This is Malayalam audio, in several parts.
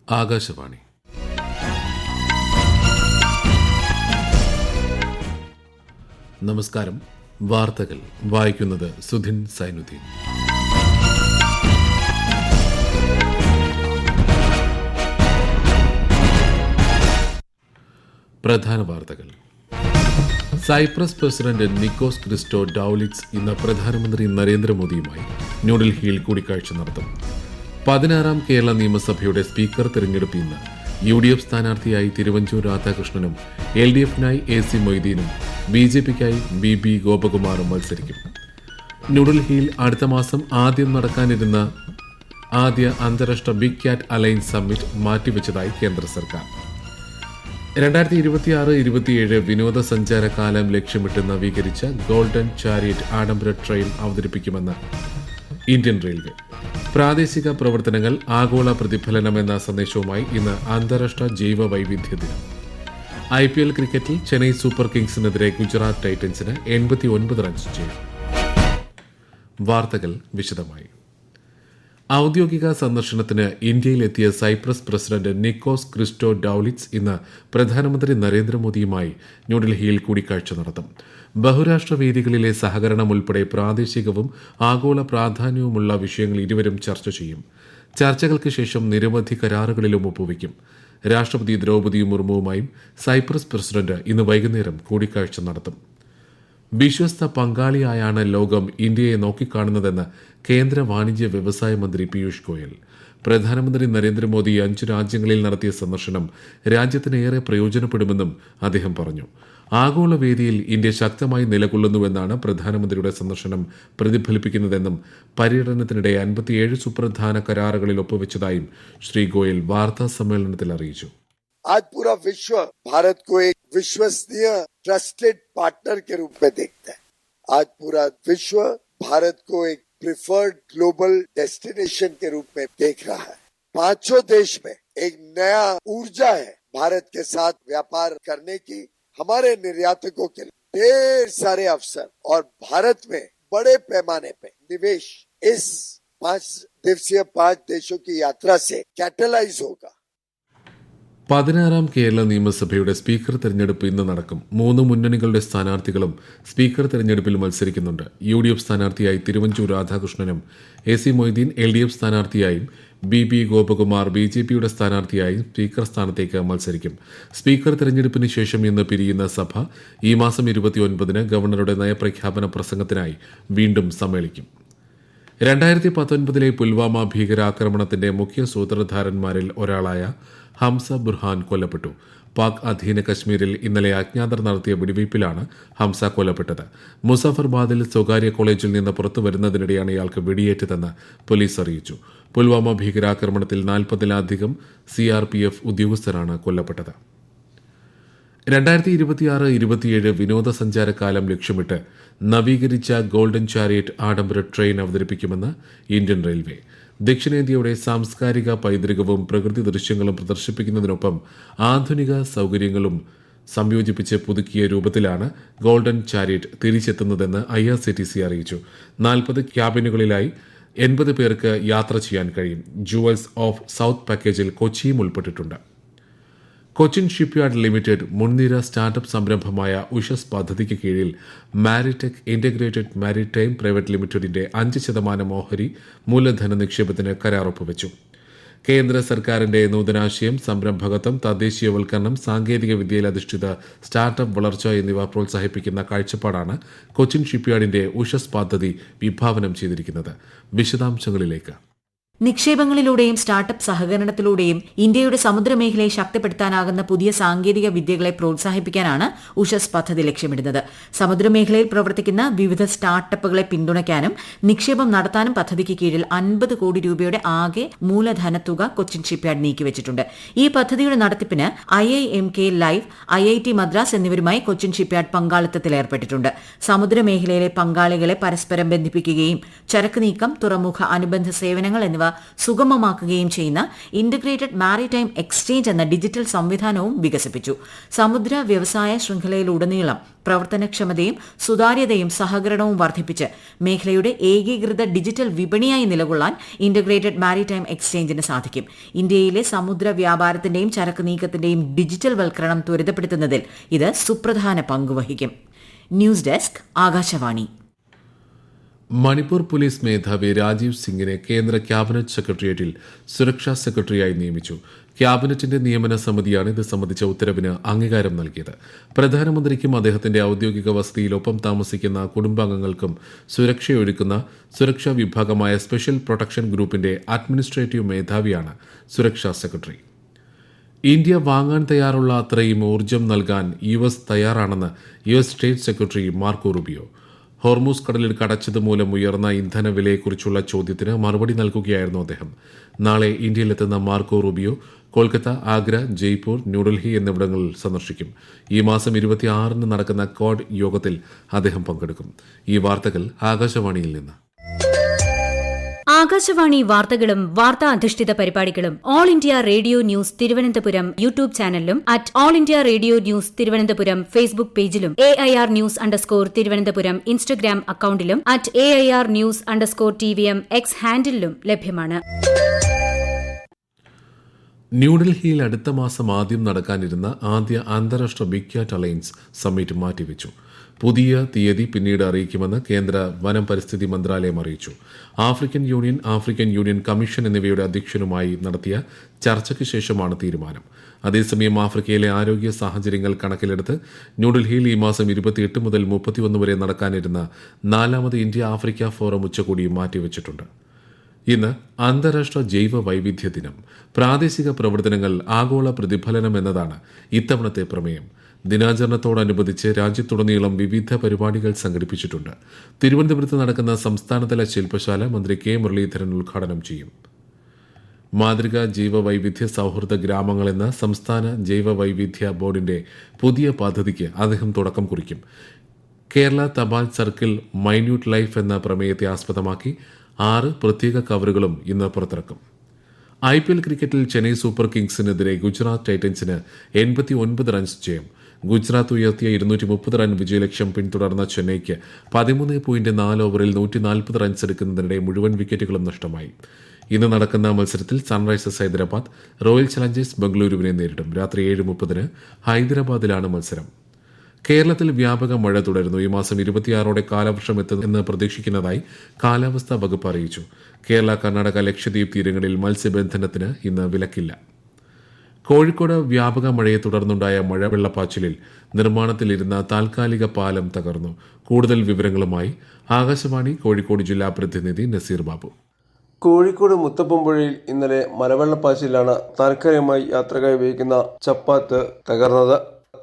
ആകാശവാണി. നമസ്കാരം. വാർത്തകൾ വായിക്കുന്നത് സുധിൻ സൈനുദ്ദീൻ. പ്രധാന വാർത്തകൾ. സൈപ്രസ് പ്രസിഡന്റ് നിക്കോസ് ക്രിസ്റ്റോ ഡൌലിറ്റ്സ് ഇന്ന് പ്രധാനമന്ത്രി നരേന്ദ്രമോദിയുമായി ന്യൂഡൽഹിയിൽ കൂടിക്കാഴ്ച നടത്തും. 16ാം കേരള നിയമസഭയുടെ സ്പീക്കർ തെരഞ്ഞെടുപ്പ് ഇന്ന്. UDF സ്ഥാനാർത്ഥിയായി തിരുവഞ്ചൂർ രാധാകൃഷ്ണനും LDFനായി AC മൊയ്തീനും BJPക്കായി BB ഗോപകുമാറും മത്സരിക്കും. ന്യൂഡൽഹിയിൽ അടുത്ത മാസം ആദ്യം നടക്കാനിരുന്ന ആദ്യ അന്താരാഷ്ട്ര ബിഗ് ക്യാറ്റ് അലയൻസ് സമ്മിറ്റ് മാറ്റിവെച്ചതായി കേന്ദ്ര സർക്കാർ. 2026-27 വിനോദസഞ്ചാര കാലം ലക്ഷ്യമിട്ട് നവീകരിച്ച ഗോൾഡൻ ചാരിയറ്റ് ആഡംബര ട്രെയിൻ അവതരിപ്പിക്കുമെന്ന് ഇന്ത്യൻ റെയിൽവേ. പ്രാദേശിക പ്രവർത്തനങ്ങൾ ആഗോള പ്രതിഫലനം എന്ന സന്ദേശവുമായി ഇന്ന് അന്താരാഷ്ട്ര ജൈവ വൈവിധ്യ ദിനം. IPL ക്രിക്കറ്റിൽ ചെന്നൈ സൂപ്പർ കിങ്സിനെതിരെ ഗുജറാത്ത് ടൈറ്റൻസിന് 89 റൺസ് ചെയ്തു. വാർത്തകൾ വിശദമായി. ഔദ്യോഗിക സന്ദർശനത്തിന് ഇന്ത്യയിലെത്തിയ സൈപ്രസ് പ്രസിഡന്റ് നിക്കോസ് ക്രിസ്റ്റോ ഡൌലിറ്റ്സ് ഇന്ന് പ്രധാനമന്ത്രി നരേന്ദ്രമോദിയുമായി ന്യൂഡൽഹിയിൽ കൂടിക്കാഴ്ച നടത്തും. ബഹുരാഷ്ട്ര വേദികളിലെ സഹകരണം ഉൾപ്പെടെ പ്രാദേശികവും ആഗോള പ്രാധാന്യവുമുള്ള വിഷയങ്ങൾ ഇരുവരും ചർച്ച ചെയ്യും. ചർച്ചകൾക്ക് ശേഷം നിരവധി കരാറുകളിലും ഒപ്പുവയ്ക്കും. രാഷ്ട്രപതി ദ്രൗപദി മുർമുവുമായും സൈപ്രസ് പ്രസിഡന്റ് ഇന്ന് വൈകുന്നേരം കൂടിക്കാഴ്ച നടത്തും. വിശ്വസ്ത പങ്കാളിയായാണ് ലോകം ഇന്ത്യയെ നോക്കിക്കാണുന്നതെന്ന് കേന്ദ്ര വാണിജ്യ വ്യവസായ മന്ത്രി പീയൂഷ് ഗോയൽ. പ്രധാനമന്ത്രി നരേന്ദ്രമോദി 5 രാജ്യങ്ങളിൽ നടത്തിയ സന്ദർശനം രാജ്യത്തിന് ഏറെ പ്രയോജനപ്പെടുമെന്നും അദ്ദേഹം പറഞ്ഞു. ആഗോള വേദിയിൽ ഇന്ത്യ ശക്തമായി നിലകൊള്ളുന്നുവെന്നാണ് പ്രധാനമന്ത്രിയുടെ സന്ദർശനം പ്രതിഫലിപ്പിക്കുന്നതെന്നും പര്യടനത്തിനിടെ 57 സുപ്രധാന കരാറുകളിൽ ഒപ്പുവെച്ചതായും ശ്രീ ഗോയൽ വാർത്താ സമ്മേളനത്തിൽ അറിയിച്ചു. आज पूरा विश्व भारत को एक विश्वसनीय ट्रस्टेड पार्टनर के रूप में देखता है. आज पूरा विश्व भारत को एक प्रिफर्ड ग्लोबल डेस्टिनेशन के रूप में देख रहा है. 500 देश में एक नया ऊर्जा है भारत के साथ व्यापार करने की. हमारे निर्यातकों के लिए ढेर सारे अवसर और भारत में बड़े पैमाने पे निवेश इस 5 दिवसीय 5 देशों की यात्रा से कैटलाइज होगा. 16ാം കേരള നിയമസഭയുടെ സ്പീക്കർ തെരഞ്ഞെടുപ്പ് ഇന്ന് നടക്കും. 3 മുന്നണികളുടെ സ്ഥാനാർത്ഥികളും സ്പീക്കർ തെരഞ്ഞെടുപ്പിൽ മത്സരിക്കുന്നുണ്ട്. UDF സ്ഥാനാർത്ഥിയായി തിരുവഞ്ചൂർ രാധാകൃഷ്ണനും AC മൊയ്തീൻ LDF സ്ഥാനാർത്ഥിയായും BB ഗോപകുമാർ BJPയുടെ സ്ഥാനാർത്ഥിയായും സ്പീക്കർ സ്ഥാനത്തേക്ക് മത്സരിക്കും. സ്പീക്കർ തെരഞ്ഞെടുപ്പിന് ശേഷം ഇന്ന് പിരിയുന്ന സഭ ഈ മാസം 29-ന് ഗവർണറുടെ നയപ്രഖ്യാപന പ്രസംഗത്തിനായി വീണ്ടും സമ്മേളിക്കും. 2019 പുൽവാമ ഭീകരാക്രമണത്തിന്റെ മുഖ്യ സൂത്രധാരന്മാരിൽ ഒരാളായ ഹംസ ബുർഹാൻ കൊല്ലപ്പെട്ടു. പാക് അധീന കശ്മീരിൽ ഇന്നലെ അജ്ഞാതർ നടത്തിയ വെടിവയ്പിലാണ് ഹംസ കൊല്ലപ്പെട്ടത്. മുസഫർബാദിൽ സ്വകാര്യ കോളേജിൽ നിന്ന് പുറത്തുവരുന്നതിനിടെയാണ് ഇയാൾക്ക് വെടിയേറ്റതെന്ന് പോലീസ് അറിയിച്ചു. പുൽവാമ ഭീകരാക്രമണത്തിൽ 40-ലധികം CRPF ഉദ്യോഗസ്ഥരാണ് കൊല്ലപ്പെട്ടത്. 2026-27 വിനോദസഞ്ചാരകാലം ലക്ഷ്യമിട്ട് നവീകരിച്ച ഗോൾഡൻ ചാരിയറ്റ് ആഡംബര ട്രെയിൻ അവതരിപ്പിക്കുമെന്ന് ഇന്ത്യൻ റെയിൽവേ. ദക്ഷിണേന്ത്യയുടെ സാംസ്കാരിക പൈതൃകവും പ്രകൃതി ദൃശ്യങ്ങളും പ്രദർശിപ്പിക്കുന്നതിനൊപ്പം ആധുനിക സൌകര്യങ്ങളും സംയോജിപ്പിച്ച് പുതുക്കിയ രൂപത്തിലാണ് ഗോൾഡൻ ചാരിയറ്റ് തിരിച്ചെത്തുന്നതെന്ന് IRCTC അറിയിച്ചു. 40 ക്യാബിനുകളിലായി 80 പേർക്ക് യാത്ര ചെയ്യാൻ കഴിയും. ജുവൽസ് ഓഫ് സൌത്ത് പാക്കേജിൽ കൊച്ചിയും ഉൾപ്പെട്ടിട്ടുണ്ട്. കൊച്ചിൻ ഷിപ്പ്യാർഡ് ലിമിറ്റഡ് മുൻനിര സ്റ്റാർട്ടപ്പ് സംരംഭമായ ഉഷസ് പദ്ധതിക്ക് കീഴിൽ മാരിടെക് ഇന്റഗ്രേറ്റഡ് മാരിടൈം പ്രൈവറ്റ് ലിമിറ്റഡിന്റെ 5% ഓഹരി മൂലധന നിക്ഷേപത്തിന് കരാർ ഒപ്പുവെച്ചു. കേന്ദ്ര സർക്കാരിന്റെ നൂതനാശയം, സംരംഭകത്വം, തദ്ദേശീയവൽക്കരണം, സാങ്കേതിക വിദ്യയിൽ അധിഷ്ഠിത സ്റ്റാർട്ടപ്പ് വളർച്ച എന്നിവ പ്രോത്സാഹിപ്പിക്കുന്ന കാഴ്ചപ്പാടാണ് കൊച്ചിൻ ഷിപ്പ്യാർഡിന്റെ ഉഷസ് പദ്ധതി വിഭാവനം ചെയ്തിരിക്കുന്നത്. വിശദാംശങ്ങളിലേക്ക്. നിക്ഷേപങ്ങളിലൂടെയും സ്റ്റാർട്ടപ്പ് സഹകരണത്തിലൂടെയും ഇന്ത്യയുടെ സമുദ്രമേഖലയെ ശക്തിപ്പെടുത്താനാകുന്ന പുതിയ സാങ്കേതിക വിദ്യകളെ പ്രോത്സാഹിപ്പിക്കാനാണ് ഉഷസ് പദ്ധതി ലക്ഷ്യമിടുന്നത്. സമുദ്രമേഖലയിൽ പ്രവർത്തിക്കുന്ന വിവിധ സ്റ്റാർട്ടപ്പുകളെ പിന്തുണയ്ക്കാനും നിക്ഷേപം നടത്താനും പദ്ധതിക്ക് കീഴിൽ 50 കോടി രൂപയുടെ ആകെ മൂലധന തുക കൊച്ചിൻ ഷിപ്പ്യാർഡ് നീക്കിവച്ചിട്ടുണ്ട്. ഈ പദ്ധതിയുടെ നടത്തിപ്പിന് IIMK ലൈവ്, IIT മദ്രാസ് എന്നിവരുമായി കൊച്ചിൻ ഷിപ്പ്യാർഡ് പങ്കാളിത്തത്തിൽ ഏർപ്പെട്ടിട്ടുണ്ട്. സമുദ്രമേഖലയിലെ പങ്കാളികളെ പരസ്പരം ബന്ധിപ്പിക്കുകയും ചരക്ക് നീക്കം, തുറമുഖ അനുബന്ധ സേവനങ്ങൾ എന്നിവ സുഗമമാക്കുകയും ചെയ്യുന്ന ഇന്റഗ്രേറ്റഡ് മാരിടൈം എക്സ്ചേഞ്ച് എന്ന ഡിജിറ്റൽ സംവിധാനവും വികസിപ്പിച്ചു. സമുദ്ര വ്യവസായ ശൃംഖലയിലുടനീളം പ്രവർത്തനക്ഷമതയും സുതാര്യതയും സഹകരണവും വർദ്ധിപ്പിച്ച് മേഖലയുടെ ഏകീകൃത ഡിജിറ്റൽ വിപണിയായി നിലകൊള്ളാൻ ഇന്റഗ്രേറ്റഡ് മാരിടൈം എക്സ്ചേഞ്ചിന് സാധിക്കും. ഇന്ത്യയിലെ സമുദ്ര വ്യാപാരത്തിന്റെയും ചരക്ക് നീക്കത്തിന്റെയും ഡിജിറ്റൽ വൽക്കരണം ത്വരിതപ്പെടുത്തുന്നതിൽ ഇത് സുപ്രധാന പങ്കുവഹിക്കും. News desk, Akashvani. Manipur police മേധാവി രാജീവ് സിംഗിനെ കേന്ദ്ര ക്യാബിനറ്റ് സെക്രട്ടേറിയറ്റിൽ സുരക്ഷാ സെക്രട്ടറിയായി നിയമിച്ചു. ക്യാബിനറ്റിന്റെ നിയമന സമിതിയാണ് ഇത് സംബന്ധിച്ച ഉത്തരവിന് അംഗീകാരം നൽകിയത്. പ്രധാനമന്ത്രിക്കും അദ്ദേഹത്തിന്റെ ഔദ്യോഗിക വസതിയിലൊപ്പം താമസിക്കുന്ന കുടുംബാംഗങ്ങൾക്കും സുരക്ഷയൊരുക്കുന്ന സുരക്ഷാ വിഭാഗമായ സ്പെഷ്യൽ പ്രൊട്ടക്ഷൻ ഗ്രൂപ്പിന്റെ അഡ്മിനിസ്ട്രേറ്റീവ് മേധാവിയാണ് സുരക്ഷാ സെക്രട്ടറി. ഇന്ത്യ വാങ്ങാൻ തയ്യാറുള്ള അത്രയും ഊർജ്ജം നൽകാൻ US തയ്യാറാണെന്ന് US state secretary Marco Rubio. Hormuz കടലിടുക്ക് അടച്ചത് മൂലം ഉയർന്ന ഇന്ധന വിലയെക്കുറിച്ചുള്ള ചോദ്യത്തിന് മറുപടി നൽകുകയായിരുന്നു അദ്ദേഹം. നാളെ ഇന്ത്യയിലെത്തുന്ന മാർക്കോ റൂബിയോ കൊൽക്കത്ത, ആഗ്ര, ജയ്പൂർ, ന്യൂഡൽഹി എന്നിവിടങ്ങളിൽ സന്ദർശിക്കും. ഈ മാസം 26-ന് നടക്കുന്ന ക്വാഡ് യോഗത്തിൽ അദ്ദേഹം പങ്കെടുക്കും. ഈ വാർത്തകൾ ആകാശവാണിയിൽ നിന്ന്. ആകാശവാണി വാർത്തകളും വാർത്താ അധിഷ്ഠിത പരിപാടികളും all India radio news Thiruvananthapuram YouTube ചാനലിലും all India radio news Thiruvananthapuram Facebook പേജിലും AIR ന്യൂസ് _ തിരുവനന്തപുരം ഇൻസ്റ്റഗ്രാം അക്കൌണ്ടിലും @AIR ന്യൂസ് _TVM X ഹാൻഡിലും ലഭ്യമാണ്. ന്യൂഡൽഹിയിൽ അടുത്ത മാസം ആദ്യം നടക്കാനിരുന്ന ആദ്യ അന്താരാഷ്ട്ര ബിഗ് ക്യാറ്റ് അലയൻസ് സമ്മിറ്റ് മാറ്റിവെച്ചു. പുതിയ തീയതി പിന്നീട് അറിയിക്കുമെന്ന് കേന്ദ്ര വനം പരിസ്ഥിതി മന്ത്രാലയം അറിയിച്ചു. ആഫ്രിക്കൻ യൂണിയൻ കമ്മീഷൻ എന്നിവയുടെ അധ്യക്ഷനുമായി നടത്തിയ ചർച്ചയ്ക്ക് ശേഷമാണ് തീരുമാനം. അതേസമയം ആഫ്രിക്കയിലെ ആരോഗ്യ സാഹചര്യങ്ങൾ കണക്കിലെടുത്ത് ന്യൂഡൽഹിയിൽ ഈ മാസം 28 മുതൽ 31 വരെ നടക്കാനിരുന്ന 4ാമത് ഇന്ത്യ ആഫ്രിക്ക ഫോറം ഉച്ചകോടി മാറ്റിവെച്ചിട്ടുണ്ട്. ഇന്ന് അന്താരാഷ്ട്ര ജൈവ വൈവിധ്യ ദിനം. പ്രാദേശിക പ്രവർത്തനങ്ങൾ ആഗോള പ്രതിഫലനം എന്നതാണ് ഇത്തവണത്തെ പ്രമേയം. ദിനാചരണത്തോടനുബന്ധിച്ച് രാജ്യത്തുടനീളം വിവിധ പരിപാടികൾ സംഘടിപ്പിച്ചിട്ടുണ്ട്. തിരുവനന്തപുരത്ത് നടക്കുന്ന സംസ്ഥാനതല ശില്പശാല മന്ത്രി K മുരളീധരൻ ഉദ്ഘാടനം ചെയ്യും. മാതൃകാ ജൈവ വൈവിധ്യ സൌഹൃദ ഗ്രാമങ്ങൾ എന്ന സംസ്ഥാന ജൈവ വൈവിധ്യ ബോർഡിന്റെ പുതിയ പദ്ധതിക്ക് അദ്ദേഹം തുടക്കം കുറിക്കും. കേരള തപാൽ സർക്കിൾ മൈന്യൂട്ട് ലൈഫ് എന്ന പ്രമേയത്തെ ആസ്പദമാക്കി 6 പ്രത്യേക കവറുകളും ഇന്ന് പുറത്തിറക്കും. IPL ക്രിക്കറ്റിൽ ചെന്നൈ സൂപ്പർ കിങ്സിനെതിരെ ഗുജറാത്ത് ടൈറ്റൻസിന് 89 റൺസ് ജയം. ഗുജറാത്ത് ഉയർത്തിയ 230 റൺ വിജയലക്ഷ്യം പിന്തുടർന്ന ചെന്നൈക്ക് 13.4 ഓവറിൽ 140 റൺസ് എടുക്കുന്നതിനിടെ മുഴുവൻ വിക്കറ്റുകളും നഷ്ടമായി. ഇന്ന് നടക്കുന്ന മത്സരത്തിൽ സൺറൈസേഴ്സ് ഹൈദരാബാദ് റോയൽ ചലഞ്ചേഴ്സ് ബംഗളൂരുവിനെ നേരിടും. രാത്രി 7:30 ഹൈദരാബാദിലാണ് മത്സരം. കേരളത്തിൽ വ്യാപക മഴ തുടരുന്നു. ഈ മാസം 26-ഓടെ കാലവർഷം എത്തുമെന്ന് പ്രതീക്ഷിക്കുന്നതായി കാലാവസ്ഥാ വകുപ്പ് അറിയിച്ചു. കേരള, കർണാടക, ലക്ഷദ്വീപ് തീരങ്ങളിൽ മത്സ്യബന്ധനത്തിന് ഇന്ന് വിലക്കില്ല. കോഴിക്കോട് വ്യാപക മഴയെ തുടർന്നുണ്ടായ മഴവെള്ളപ്പാച്ചിലിൽ നിർമ്മാണത്തിലിരുന്ന താൽക്കാലിക പാലം തകർന്നു. കൂടുതൽ വിവരങ്ങളുമായി ആകാശവാണി കോഴിക്കോട് ജില്ലാ പ്രതിനിധി നസീർ ബാബു. കോഴിക്കോട് മുത്തപ്പമ്പുഴയിൽ ഇന്നലെ മലവെള്ളപ്പാച്ചിലാണ് താൽക്കാലികമായി യാത്രക്കായി ഉപയോഗിക്കുന്ന ചപ്പാത്ത് തകർന്നത്.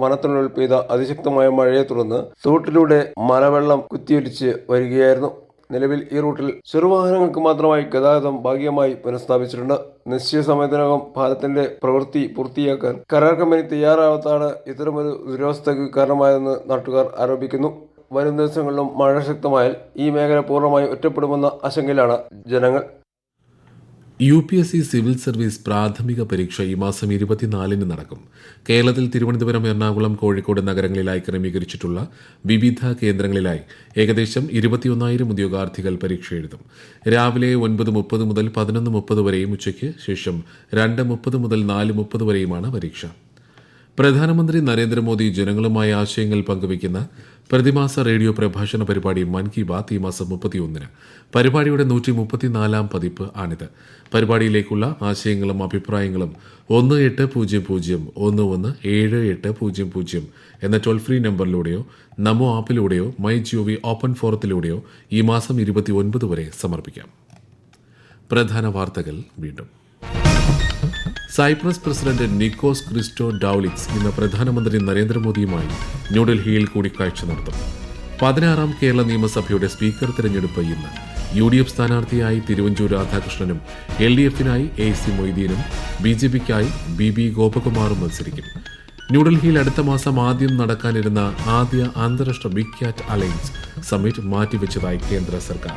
വനത്തിനുള്ളിൽ പെയ്ത അതിശക്തമായ മഴയെ തുടർന്ന് തോട്ടിലൂടെ മലവെള്ളം കുത്തിയൊലിച്ച് വരികയായിരുന്നു. നിലവിൽ ഈ റൂട്ടിൽ ചെറുവാഹനങ്ങൾക്ക് മാത്രമായി ഗതാഗതം ഭാഗികമായി പുനഃസ്ഥാപിച്ചിട്ടുണ്ട്. നിശ്ചിത സമയത്തിനകം പാലത്തിന്റെ പ്രവൃത്തി പൂർത്തിയാക്കാൻ കരാർ കമ്പനി തയ്യാറാവാത്തതാണ് ഇത്തരമൊരു ദുരവസ്ഥയ്ക്ക് കാരണമായതെന്ന് നാട്ടുകാർ ആരോപിക്കുന്നു. വരും ദിവസങ്ങളിലും മഴ ശക്തമായാൽ ഈ മേഖല പൂർണ്ണമായി ഒറ്റപ്പെടുമെന്ന ആശങ്കയിലാണ് ജനങ്ങൾ. UPSC സിവിൽ സർവീസ് പ്രാഥമിക പരീക്ഷ ഈ മാസം 24-ന് നടക്കും. കേരളത്തിൽ തിരുവനന്തപുരം, എറണാകുളം, കോഴിക്കോട് നഗരങ്ങളിലായി ക്രമീകരിച്ചിട്ടുള്ള വിവിധ കേന്ദ്രങ്ങളിലായി ഏകദേശം 21,000 ഉദ്യോഗാർത്ഥികൾ പരീക്ഷ എഴുതും. രാവിലെ 9:30 മുതൽ 11:30 വരെയും ഉച്ചയ്ക്ക് ശേഷം 2:30 മുതൽ 4:30 വരെയുമാണ് പരീക്ഷ. പ്രധാനമന്ത്രി നരേന്ദ്രമോദി ജനങ്ങളുമായി ആശയങ്ങൾ പങ്കുവയ്ക്കുന്ന പ്രതിമാസ റേഡിയോ പ്രഭാഷണ പരിപാടി മൻ കി ബാത്ത് ഈ മാസം 31-ന്. പരിപാടിയുടെ 134-ാം പതിപ്പ് ആണിത്. പരിപാടിയിലേക്കുള്ള ആശയങ്ങളും അഭിപ്രായങ്ങളും 1800-11-7800 എന്ന ടോൾ ഫ്രീ നമ്പറിലൂടെയോ നമോ ആപ്പിലൂടെയോ MyGov ഓപ്പൺ ഫോറത്തിലൂടെയോ ഈ മാസം 29 വരെ സമർപ്പിക്കാം. പ്രധാന വാർത്തകൾ വീണ്ടും. സൈപ്രസ് പ്രസിഡന്റ് നിക്കോസ് ക്രിസ്റ്റോ ഡൌലിക്സ് ഇന്ന് പ്രധാനമന്ത്രി നരേന്ദ്രമോദിയുമായി ന്യൂഡൽഹിയിൽ കൂടിക്കാഴ്ച നടത്തും. 16-ാം കേരള നിയമസഭയുടെ സ്പീക്കർ തെരഞ്ഞെടുപ്പ് ഇന്ന്. UDF സ്ഥാനാർത്ഥിയായി തിരുവഞ്ചൂർ രാധാകൃഷ്ണനും LDF-നായി AC മൊയ്തീനും BJP-ക്കായി BB ഗോപകുമാറും മത്സരിക്കും. ന്യൂഡൽഹിയിൽ അടുത്ത മാസം ആദ്യം നടക്കാനിരുന്ന ആദ്യ അന്താരാഷ്ട്ര ബിഗ് ക്യാറ്റ് അലയൻസ് സമ്മിറ്റ് മാറ്റിവെച്ചതായി കേന്ദ്ര സർക്കാർ.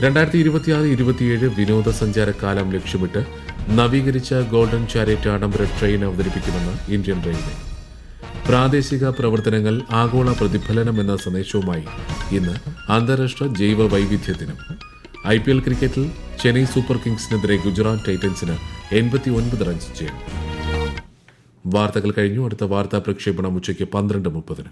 2026-27 വിനോദസഞ്ചാരകാലം ലക്ഷ്യമിട്ട് നവീകരിച്ച ഗോൾഡൻ ചാരിയറ്റ് ആഡംബര ട്രെയിൻ അവതരിപ്പിക്കുമെന്ന് ഇന്ത്യൻ റെയിൽവേ. പ്രാദേശിക പ്രവർത്തനങ്ങൾ ആഗോള പ്രതിഫലനം എന്ന സന്ദേശവുമായി ഇന്ന് അന്താരാഷ്ട്ര ജൈവ വൈവിധ്യ ദിനം. IPL ക്രിക്കറ്റിൽ ചെന്നൈ സൂപ്പർ കിങ്സിനെതിരെ ഗുജറാത്ത് ടൈറ്റൻസിന് 89 റൺസ് ജയം. വാർത്തകൾ കഴിഞ്ഞു. അടുത്ത വാർത്താ പ്രക്ഷേപണം ഉച്ചയ്ക്ക് 12:30.